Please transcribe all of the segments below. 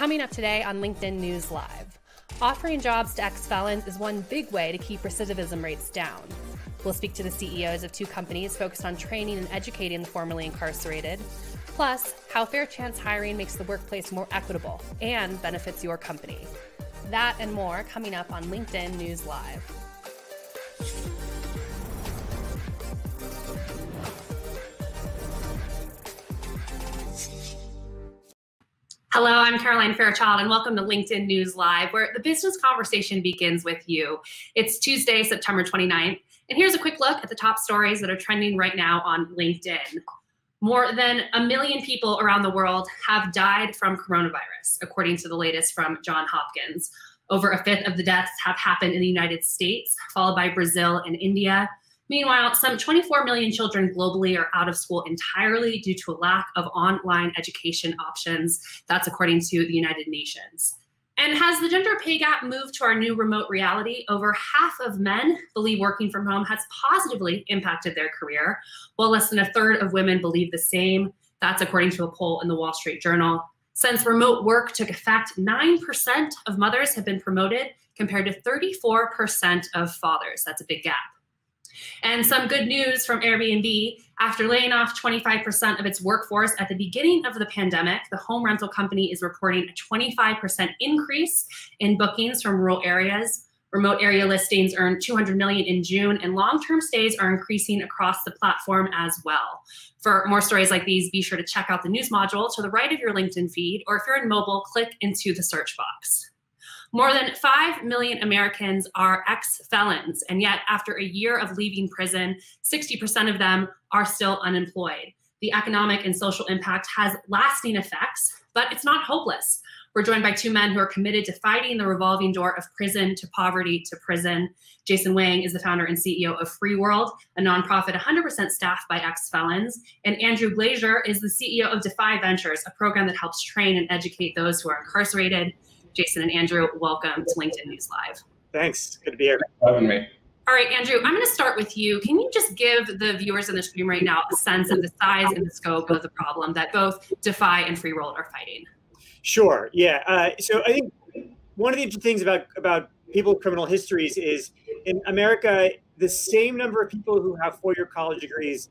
Coming up today on LinkedIn News Live, offering jobs to ex-felons is one big way to keep recidivism rates down. We'll speak to the CEOs of two companies focused on training and educating the formerly incarcerated, plus how fair chance hiring makes the workplace more equitable and benefits your company. That and more coming up on LinkedIn News Live. Hello, I'm Caroline Fairchild, and welcome to LinkedIn News Live, where the business conversation begins with you. It's Tuesday, September 29th, and here's a quick look at the top stories that are trending right now on LinkedIn. More than 1 million people around the world have died from coronavirus, according to the latest from Johns Hopkins. Over a fifth of the deaths have happened in the United States, followed by Brazil and India. Meanwhile, some 24 million children globally are out of school entirely due to a lack of online education options. That's according to the United Nations. And has the gender pay gap moved to our new remote reality? Over half of men believe working from home has positively impacted their career, while less than a third of women believe the same. That's according to a poll in the Wall Street Journal. Since remote work took effect, 9% of mothers have been promoted compared to 34% of fathers. That's a big gap. And some good news from Airbnb. After laying off 25% of its workforce at the beginning of the pandemic, the home rental company is reporting a 25% increase in bookings from rural areas. Remote area listings earned $200 million in June, and long-term stays are increasing across the platform as well. For more stories like these, be sure to check out the news module to the right of your LinkedIn feed, or if you're in mobile, click into the search box. More than 5 million Americans are ex-felons, and yet after a year of leaving prison, 60% of them are still unemployed. The economic and social impact has lasting effects, but it's not hopeless. We're joined by two men who are committed to fighting the revolving door of prison to poverty to prison. Jason Wang is the founder and CEO of Free World, a nonprofit 100% staffed by ex-felons. And Andrew Glazier is the CEO of Defy Ventures, a program that helps train and educate those who are incarcerated. Jason and Andrew, welcome to LinkedIn News Live. Thanks. Good to be here. Thanks for having me. All right, Andrew, I'm going to start with you. Can you just give the viewers in the stream right now a sense of the size and the scope of the problem that both Defy and Free World are fighting? Sure. Yeah. So I think one of the interesting things about people with criminal histories is in America, the same number of people who have four-year college degrees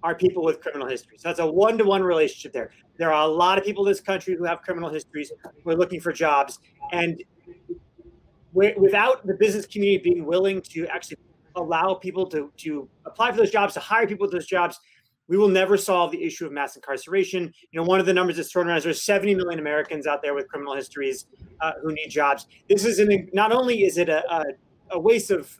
are people with criminal histories. So that's a one-to-one relationship there. There are a lot of people in this country who have criminal histories who are looking for jobs. And without the business community being willing to actually allow people to apply for those jobs, to hire people to those jobs, we will never solve the issue of mass incarceration. You know, one of the numbers that's thrown around is there's 70 million Americans out there with criminal histories who need jobs. This is not only is it a waste of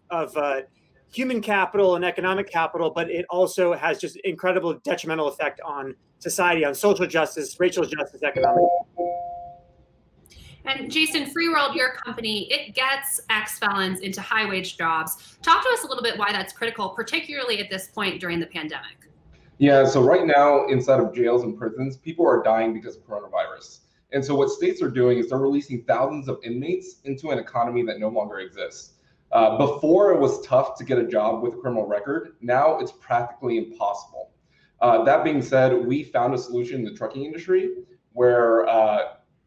human capital and economic capital, but it also has just incredible detrimental effect on society, on social justice, racial justice, economic. And Jason, Free World, your company, it gets ex-felons into high-wage jobs. Talk to us a little bit why that's critical, particularly at this point during the pandemic. Yeah, so right now inside of jails and prisons, people are dying because of coronavirus. And so what states are doing is they're releasing thousands of inmates into an economy that no longer exists. Before it was tough to get a job with a criminal record. Now it's practically impossible. That being said, we found a solution in the trucking industry where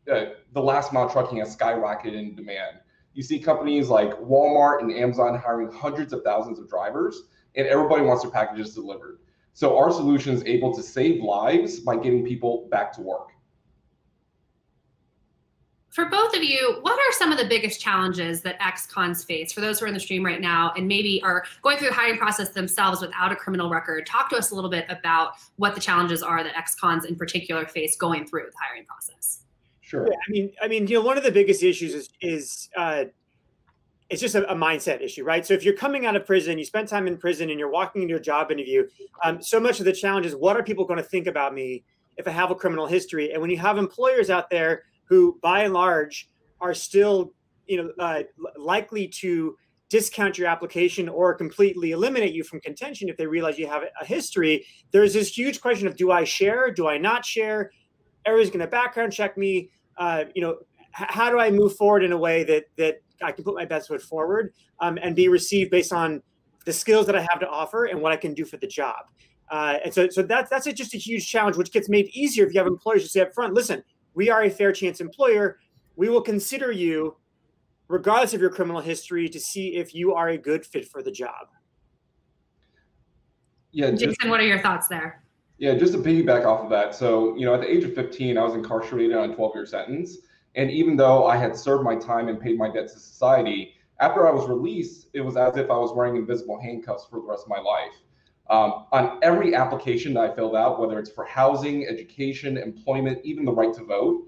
the last mile trucking has skyrocketed in demand. You see companies like Walmart and Amazon hiring hundreds of thousands of drivers, and everybody wants their packages delivered. So our solution is able to save lives by getting people back to work. For both of you, what are some of the biggest challenges that ex-cons face? For those who are in the stream right now and maybe are going through the hiring process themselves without a criminal record, talk to us a little bit about what the challenges are that ex-cons in particular face going through the hiring process. Sure. Yeah, I mean, you know, one of the biggest issues is it's just a mindset issue, right? So if you're coming out of prison, you spend time in prison, and you're walking into a job interview, so much of the challenge is, what are people going to think about me if I have a criminal history? And when you have employers out there who, by and large, are still, likely to discount your application or completely eliminate you from contention if they realize you have a history, there's this huge question of, do I share? Do I not share? Everybody's going to background check me. How do I move forward in a way that I can put my best foot forward and be received based on the skills that I have to offer and what I can do for the job? And so that's just a huge challenge, which gets made easier if you have employers who say up front, listen, we are a fair chance employer. We will consider you regardless of your criminal history to see if you are a good fit for the job. Yeah, Jason, what are your thoughts there? Yeah, just to piggyback off of that. So, at the age of 15, I was incarcerated on a 12-year sentence. And even though I had served my time and paid my debt to society, after I was released, it was as if I was wearing invisible handcuffs for the rest of my life. On every application that I filled out, whether it's for housing, education, employment, even the right to vote,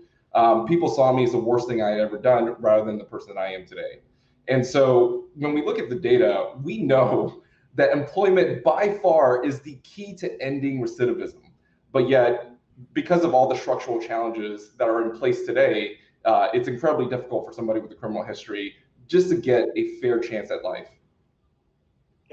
people saw me as the worst thing I had ever done rather than the person I am today. And so when we look at the data, we know that employment by far is the key to ending recidivism. But yet, because of all the structural challenges that are in place today, it's incredibly difficult for somebody with a criminal history just to get a fair chance at life.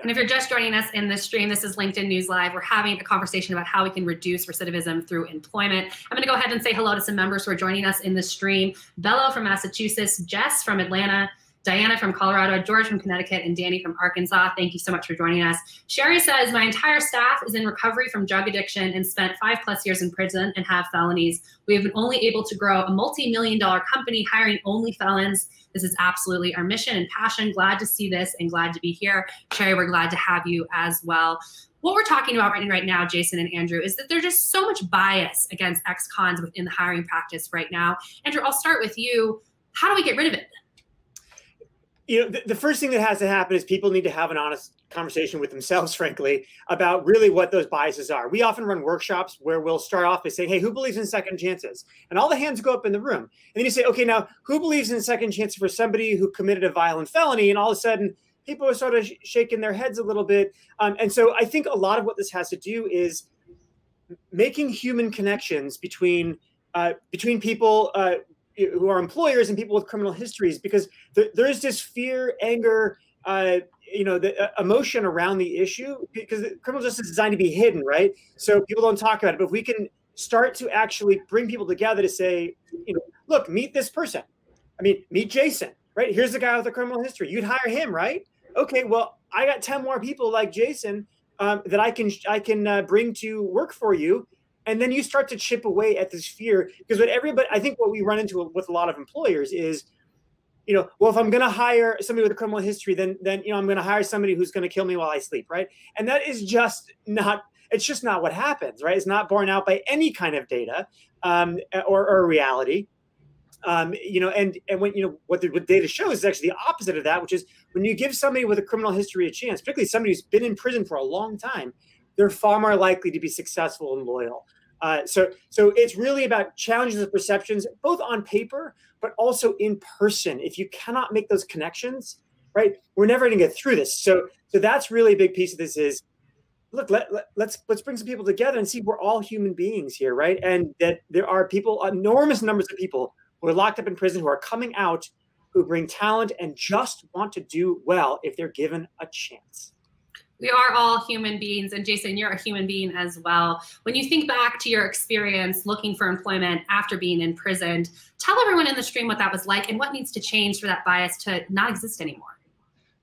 And if you're just joining us in this stream, this is LinkedIn News Live. We're having a conversation about how we can reduce recidivism through employment. I'm going to go ahead and say hello to some members who are joining us in the stream. Bello from Massachusetts, Jess from Atlanta, Diana from Colorado, George from Connecticut, and Danny from Arkansas. Thank you so much for joining us. Sherry says, my entire staff is in recovery from drug addiction and spent 5+ years in prison and have felonies. We have been only able to grow a multi-million-dollar company hiring only felons. This is absolutely our mission and passion. Glad to see this and glad to be here. Sherry, we're glad to have you as well. What we're talking about right now, Jason and Andrew, is that there's just so much bias against ex-cons within the hiring practice right now. Andrew, I'll start with you. How do we get rid of it? The first thing that has to happen is people need to have an honest conversation with themselves, frankly, about really what those biases are. We often run workshops where we'll start off by saying, hey, who believes in second chances? And all the hands go up in the room. And then you say, okay, now who believes in second chances for somebody who committed a violent felony? And all of a sudden, people are sort of shaking their heads a little bit. And so I think a lot of what this has to do is making human connections between people who are employers and people with criminal histories, because there's this fear, anger, the emotion around the issue, because the criminal justice is designed to be hidden, right? So people don't talk about it. But if we can start to actually bring people together to say, look, meet this person. I mean, meet Jason, right? Here's the guy with a criminal history. You'd hire him, right? Okay, well, I got 10 more people like Jason that I can bring to work for you. And then you start to chip away at this fear, because I think what we run into with a lot of employers is, well, if I'm going to hire somebody with a criminal history, then I'm going to hire somebody who's going to kill me while I sleep, right? And that is just not what happens, right? It's not borne out by any kind of data or reality. And what the data shows is actually the opposite of that, which is when you give somebody with a criminal history a chance, particularly somebody who's been in prison for a long time, they're far more likely to be successful and loyal. So it's really about challenges of perceptions, both on paper, but also in person. If you cannot make those connections, right, we're never going to get through this. So that's really a big piece of this is, look, let's bring some people together and see we're all human beings here, right? And that there are people, enormous numbers of people who are locked up in prison, who are coming out, who bring talent and just want to do well if they're given a chance. We are all human beings, and Jason, you're a human being as well. When you think back to your experience looking for employment after being imprisoned, tell everyone in the stream what that was like and what needs to change for that bias to not exist anymore.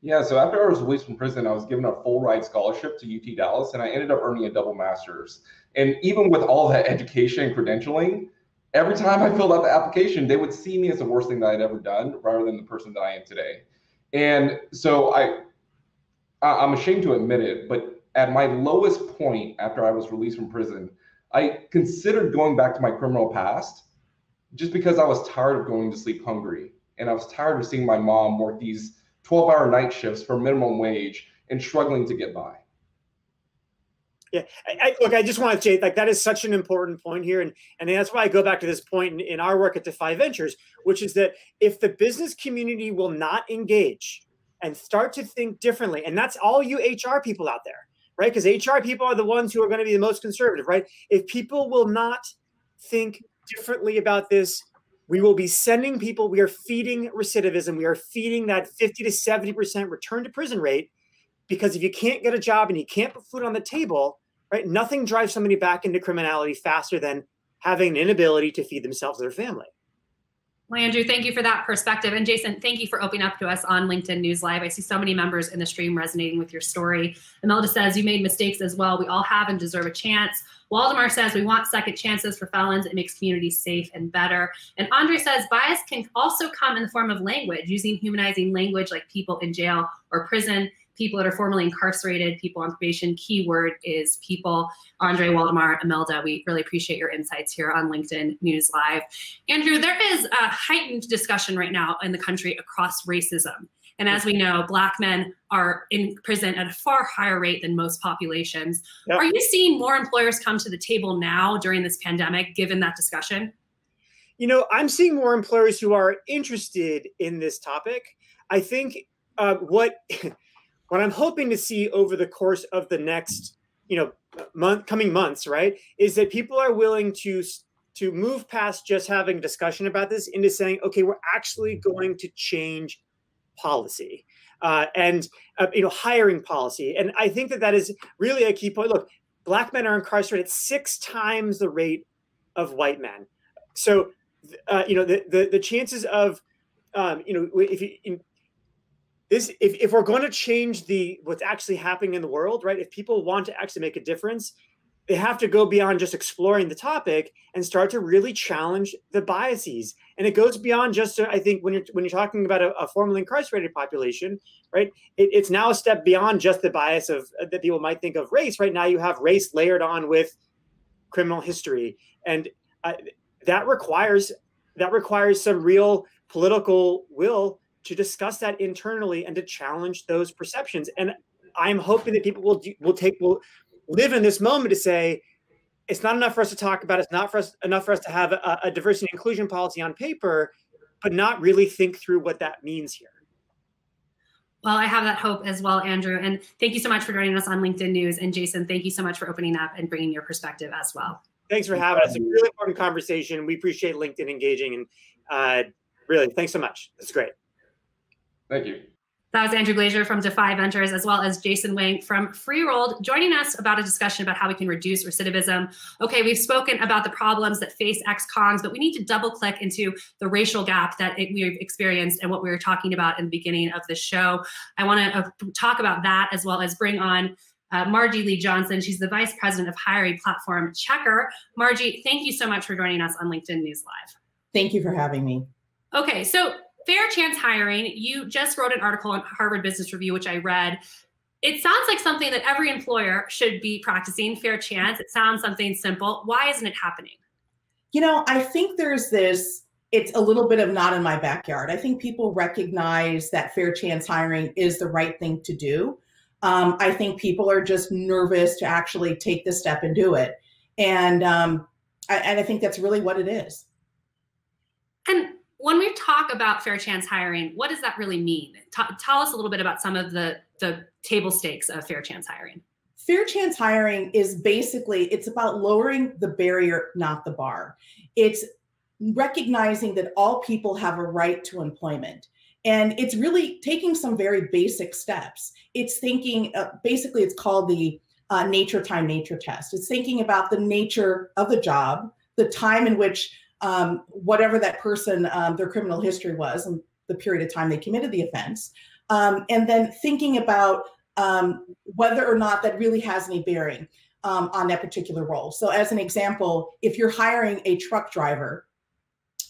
Yeah, so after I was released from prison, I was given a full ride scholarship to UT Dallas, and I ended up earning a double master's. And even with all that education and credentialing, every time I filled out the application, they would see me as the worst thing that I'd ever done rather than the person that I am today. And so I'm ashamed to admit it, but at my lowest point after I was released from prison, I considered going back to my criminal past just because I was tired of going to sleep hungry. And I was tired of seeing my mom work these 12-hour night shifts for minimum wage and struggling to get by. Yeah, look, I just want to say, that is such an important point here. And that's why I go back to this point in our work at Defy Ventures, which is that if the business community will not engage and start to think differently, and that's all you HR people out there, right? Because HR people are the ones who are going to be the most conservative, right? If people will not think differently about this, we will be sending people, we are feeding recidivism, we are feeding that 50 to 70% return to prison rate, because if you can't get a job and you can't put food on the table, right, nothing drives somebody back into criminality faster than having an inability to feed themselves or their family. Well, Andrew, thank you for that perspective. And Jason, thank you for opening up to us on LinkedIn News Live. I see so many members in the stream resonating with your story. Imelda says, you made mistakes as well. We all have and deserve a chance. Waldemar says, we want second chances for felons. It makes communities safe and better. And Andre says, bias can also come in the form of language, using humanizing language like people in jail or prison, people that are formerly incarcerated, people on probation. Keyword is people. Andre, Waldemar, Imelda, we really appreciate your insights here on LinkedIn News Live. Andrew, there is a heightened discussion right now in the country across racism. And as we know, Black men are in prison at a far higher rate than most populations. Yep. Are you seeing more employers come to the table now during this pandemic, given that discussion? You know, I'm seeing more employers who are interested in this topic. I think what I'm hoping to see over the course of the next, coming months, right, is that people are willing to move past just having a discussion about this into saying, okay, we're actually going to change policy and hiring policy. And I think that is really a key point. Look, Black men are incarcerated 6 times the rate of white men. So, the chances of, if we're going to change what's actually happening in the world, right? If people want to actually make a difference, they have to go beyond just exploring the topic and start to really challenge the biases. And it goes beyond just, I think, when you're talking about a formerly incarcerated population, right? It's now a step beyond just the bias of that people might think of race. Right now, you have race layered on with criminal history, and that requires some real political will to discuss that internally and to challenge those perceptions. And I'm hoping that people will live in this moment to say, it's not enough for us to talk about it. It's not enough for us to have a diversity and inclusion policy on paper, but not really think through what that means here. Well, I have that hope as well, Andrew. And thank you so much for joining us on LinkedIn News. And Jason, thank you so much for opening up and bringing your perspective as well. Thanks for having us. It's a really important conversation. We appreciate LinkedIn engaging, and really, thanks so much. It's great. Thank you. That was Andrew Glazier from Defy Ventures, as well as Jason Wang from FreeRolled, joining us about a discussion about how we can reduce recidivism. Okay, we've spoken about the problems that face ex-cons, but we need to double click into the racial gap that we've experienced and what we were talking about in the beginning of the show. I want to talk about that, as well as bring on Margie Lee Johnson. She's the Vice President of Hiring Platform Checker. Margie, thank you so much for joining us on LinkedIn News Live. Thank you for having me. Okay, so fair chance hiring, you just wrote an article on Harvard Business Review, which I read. It sounds like something that every employer should be practicing, fair chance. It sounds something simple. Why isn't it happening? I think there's it's a little bit of not in my backyard. I think people recognize that fair chance hiring is the right thing to do. I think people are just nervous to actually take the step and do it. And I think that's really what it is. And when we talk about fair chance hiring, what does that really mean? Tell us a little bit about some of the table stakes of fair chance hiring. Fair chance hiring is basically, it's about lowering the barrier, not the bar. It's recognizing that all people have a right to employment. And it's really taking some very basic steps. It's thinking, basically it's called the nature time nature test. It's thinking about the nature of the job, the time in which whatever that person, their criminal history was and the period of time they committed the offense. And then thinking about whether or not that really has any bearing on that particular role. So as an example, if you're hiring a truck driver,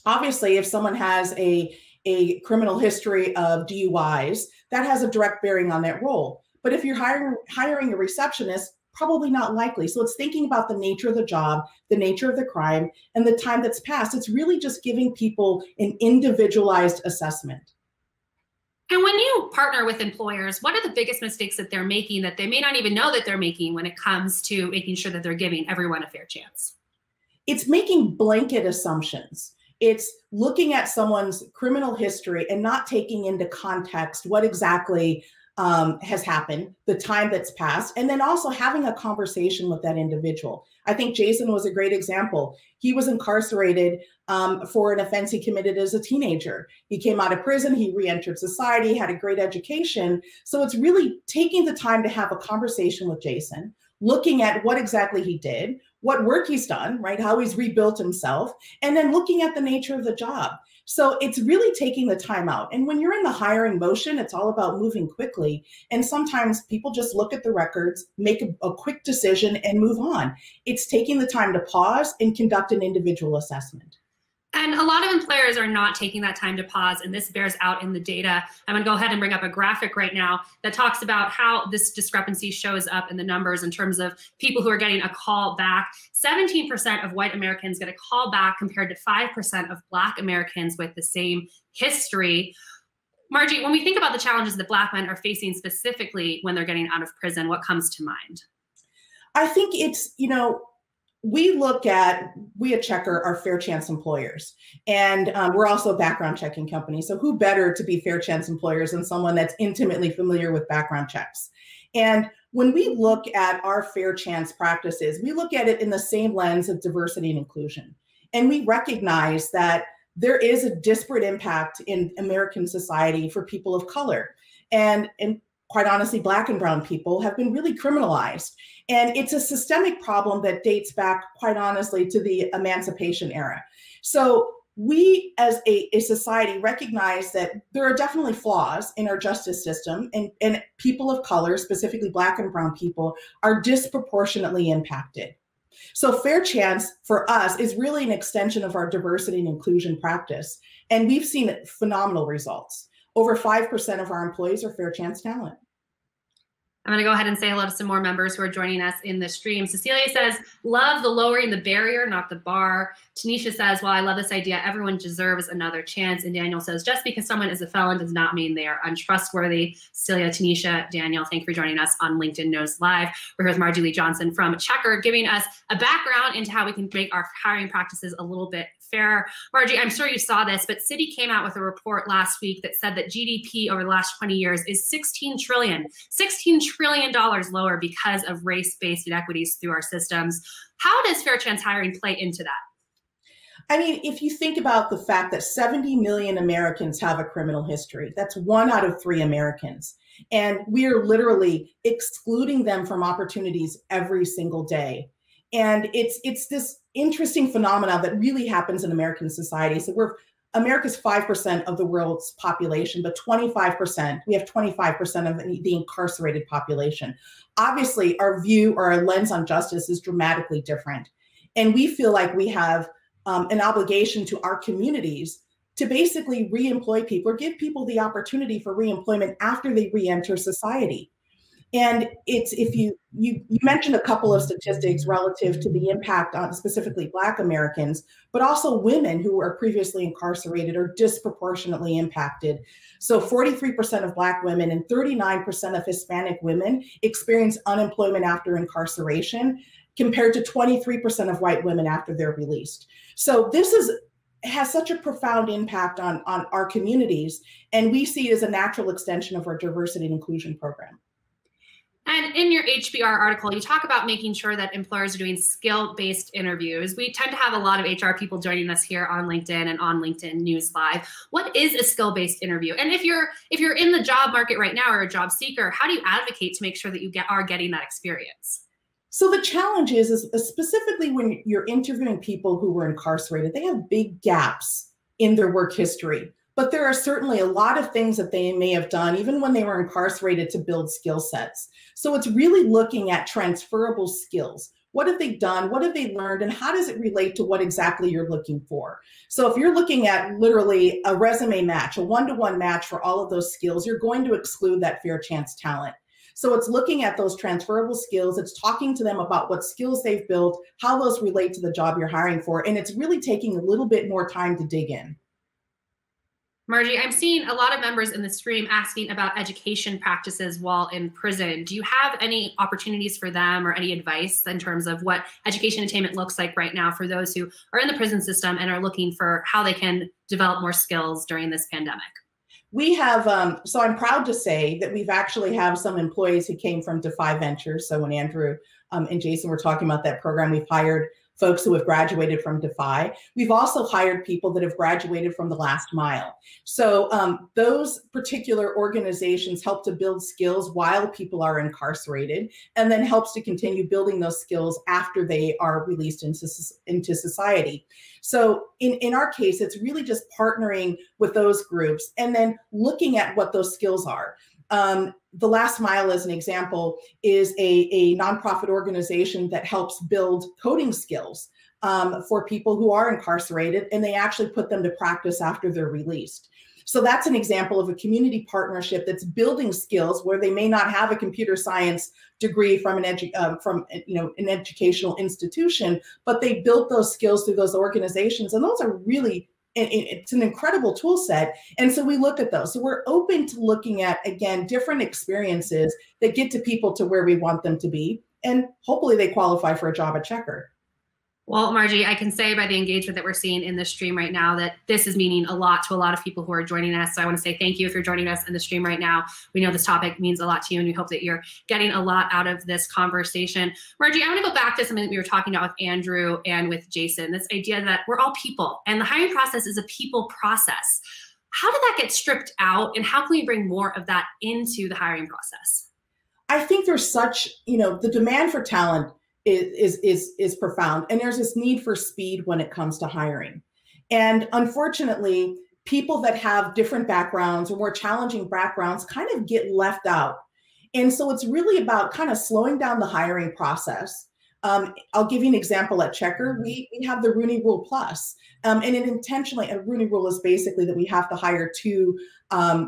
obviously if someone has a criminal history of DUIs, that has a direct bearing on that role. But if you're hiring a receptionist, probably not likely. So it's thinking about the nature of the job, the nature of the crime, and the time that's passed. It's really just giving people an individualized assessment. And when you partner with employers, what are the biggest mistakes that they're making that they may not even know that they're making when it comes to making sure that they're giving everyone a fair chance? It's making blanket assumptions. It's looking at someone's criminal history and not taking into context what exactly has happened, the time that's passed, and then also having a conversation with that individual. I think Jason was a great example. He was incarcerated for an offense he committed as a teenager. He came out of prison, he re-entered society, had a great education. So it's really taking the time to have a conversation with Jason, looking at what exactly he did, what work he's done, right? How he's rebuilt himself, and then looking at the nature of the job. So it's really taking the time out. And when you're in the hiring motion, it's all about moving quickly. And sometimes people just look at the records, make a quick decision and move on. It's taking the time to pause and conduct an individual assessment. And a lot of employers are not taking that time to pause, and this bears out in the data. I'm going to go ahead and bring up a graphic right now that talks about how this discrepancy shows up in the numbers in terms of people who are getting a call back. 17% of white Americans get a call back compared to 5% of Black Americans with the same history. Margie, when we think about the challenges that Black men are facing specifically when they're getting out of prison, what comes to mind? I think it's, we at Checker are fair chance employers, and we're also a background checking company. So who better to be fair chance employers than someone that's intimately familiar with background checks? And when we look at our fair chance practices, we look at it in the same lens of diversity and inclusion. And we recognize that there is a disparate impact in American society for people of color. And quite honestly, Black and brown people have been really criminalized. And it's a systemic problem that dates back, quite honestly, to the Emancipation era. So we as a society recognize that there are definitely flaws in our justice system, and people of color, specifically Black and brown people, are disproportionately impacted. So fair chance for us is really an extension of our diversity and inclusion practice. And we've seen phenomenal results. Over 5% of our employees are fair chance talent. I'm going to go ahead and say hello to some more members who are joining us in the stream. Cecilia says, love the lowering the barrier, not the bar. Tanisha says, well, I love this idea. Everyone deserves another chance. And Daniel says, just because someone is a felon does not mean they are untrustworthy. Cecilia, Tanisha, Daniel, thank you for joining us on LinkedIn Knows Live. We're here with Margie Lee Johnson from Checker, giving us a background into how we can make our hiring practices a little bit fairer. Margie, I'm sure you saw this, but Citi came out with a report last week that said that GDP over the last 20 years is $16 trillion lower because of race-based inequities through our systems. How does fair chance hiring play into that? I mean, if you think about the fact that 70 million Americans have a criminal history, that's 1 out of 3 Americans. And we are literally excluding them from opportunities every single day. And it's this interesting phenomenon that really happens in American society. So America's 5% of the world's population, but 25%, we have 25% of the incarcerated population. Obviously, our view or our lens on justice is dramatically different. And we feel like we have an obligation to our communities to basically re-employ people or give people the opportunity for re-employment after they re-enter society. And it's, if you mentioned a couple of statistics relative to the impact on specifically Black Americans, but also women who were previously incarcerated are disproportionately impacted. So 43% of Black women and 39% of Hispanic women experience unemployment after incarceration, compared to 23% of white women after they're released. So this has such a profound impact on our communities, and we see it as a natural extension of our diversity and inclusion program. And in your HBR article, you talk about making sure that employers are doing skill-based interviews. We tend to have a lot of HR people joining us here on LinkedIn and on LinkedIn News Live. What is a skill-based interview? And if you're in the job market right now or a job seeker, how do you advocate to make sure that you are getting that experience? So the challenge is specifically when you're interviewing people who were incarcerated, they have big gaps in their work history. But there are certainly a lot of things that they may have done even when they were incarcerated to build skill sets. So it's really looking at transferable skills. What have they done? What have they learned? And how does it relate to what exactly you're looking for? So if you're looking at literally a resume match, a one-to-one match for all of those skills, you're going to exclude that fair chance talent. So it's looking at those transferable skills. It's talking to them about what skills they've built, how those relate to the job you're hiring for. And it's really taking a little bit more time to dig in. Margie, I'm seeing a lot of members in the stream asking about education practices while in prison. Do you have any opportunities for them or any advice in terms of what education attainment looks like right now for those who are in the prison system and are looking for how they can develop more skills during this pandemic? We have, so I'm proud to say that we've actually have some employees who came from Defy Ventures. So when Andrew and Jason were talking about that program, we've hired folks who have graduated from Defy. We've also hired people that have graduated from the last mile. So those particular organizations help to build skills while people are incarcerated, and then helps to continue building those skills after they are released into society. So in our case, it's really just partnering with those groups and then looking at what those skills are. The Last Mile, as an example, is a nonprofit organization that helps build coding skills for people who are incarcerated, and they actually put them to practice after they're released. So that's an example of a community partnership that's building skills where they may not have a computer science degree from an educational institution, but they built those skills through those organizations, and those are really, it's an incredible tool set. And so we look at those. So we're open to looking at, again, different experiences that get to people to where we want them to be, and hopefully they qualify for a job at Checker. Well, Margie, I can say by the engagement that we're seeing in the stream right now that this is meaning a lot to a lot of people who are joining us. So I want to say thank you if you're joining us in the stream right now. We know this topic means a lot to you, and we hope that you're getting a lot out of this conversation. Margie, I want to go back to something that we were talking about with Andrew and with Jason, this idea that we're all people, and the hiring process is a people process. How did that get stripped out, and how can we bring more of that into the hiring process? I think there's such, the demand for talent is profound. And there's this need for speed when it comes to hiring. And unfortunately, people that have different backgrounds or more challenging backgrounds kind of get left out. And so it's really about kind of slowing down the hiring process. I'll give you an example at Checker. We have the Rooney Rule Plus. And it intentionally, a Rooney Rule is basically that we have to hire 2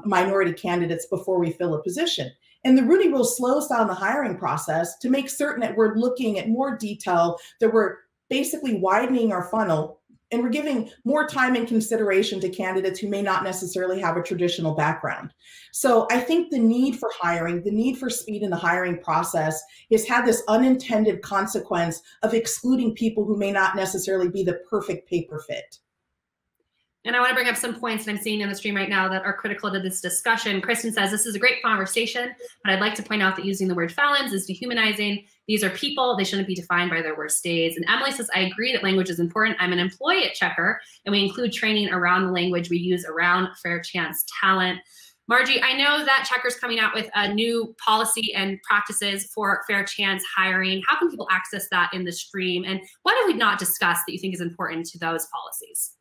minority candidates before we fill a position. And the Rooney Rule slows down the hiring process to make certain that we're looking at more detail, that we're basically widening our funnel, and we're giving more time and consideration to candidates who may not necessarily have a traditional background. So I think the need for hiring, the need for speed in the hiring process has had this unintended consequence of excluding people who may not necessarily be the perfect paper fit. And I want to bring up some points that I'm seeing in the stream right now that are critical to this discussion. Kristen says, this is a great conversation, but I'd like to point out that using the word felons is dehumanizing. These are people. They shouldn't be defined by their worst days. And Emily says, I agree that language is important. I'm an employee at Checker, and we include training around the language we use around fair chance talent. Margie, I know that Checker's coming out with a new policy and practices for fair chance hiring. How can people access that in the stream? And what have we not discussed that you think is important to those policies?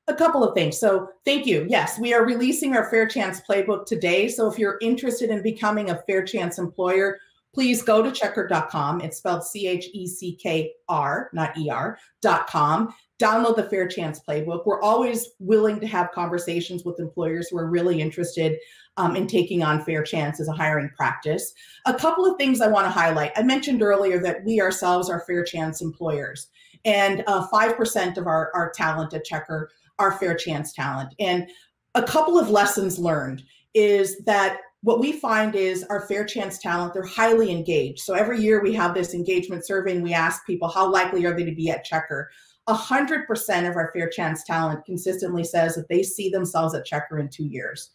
A couple of things. So thank you. Yes, we are releasing our Fair Chance Playbook today. So if you're interested in becoming a Fair Chance employer, please go to checker.com. It's spelled CHECKR, not ER.com. Download the Fair Chance Playbook. We're always willing to have conversations with employers who are really interested in taking on Fair Chance as a hiring practice. A couple of things I want to highlight. I mentioned earlier that we ourselves are Fair Chance employers, and 5% of our talent at Checker are Fair Chance talent. And a couple of lessons learned is that what we find is our Fair Chance talent, they're highly engaged. So every year we have this engagement survey and we ask people, how likely are they to be at Checker? 100% of our Fair Chance talent consistently says that they see themselves at Checker in 2 years.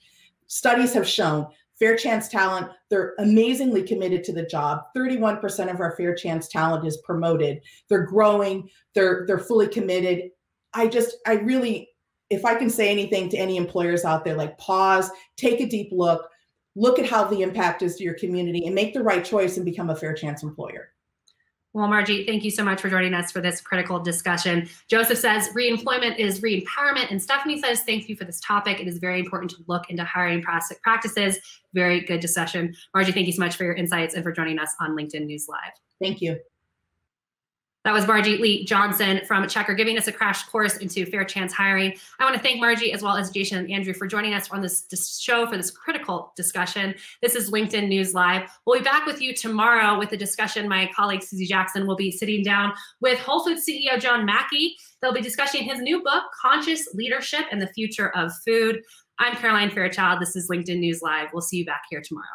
Studies have shown Fair Chance talent, they're amazingly committed to the job. 31% of our Fair Chance talent is promoted. They're growing, they're fully committed. I really, if I can say anything to any employers out there, like pause, take a deep look at how the impact is to your community, and make the right choice and become a Fair Chance employer. Well, Margie, thank you so much for joining us for this critical discussion. Joseph says re-employment is re-empowerment, and Stephanie says thank you for this topic. It is very important to look into hiring practices. Very good discussion. Margie, thank you so much for your insights and for joining us on LinkedIn News Live. Thank you. That was Margie Lee Johnson from Checker giving us a crash course into Fair Chance hiring. I want to thank Margie as well as Jason and Andrew for joining us on this show for this critical discussion. This is LinkedIn News Live. We'll be back with you tomorrow with a discussion. My colleague Susie Jackson will be sitting down with Whole Foods CEO John Mackey. They'll be discussing his new book, Conscious Leadership and the Future of Food. I'm Caroline Fairchild. This is LinkedIn News Live. We'll see you back here tomorrow.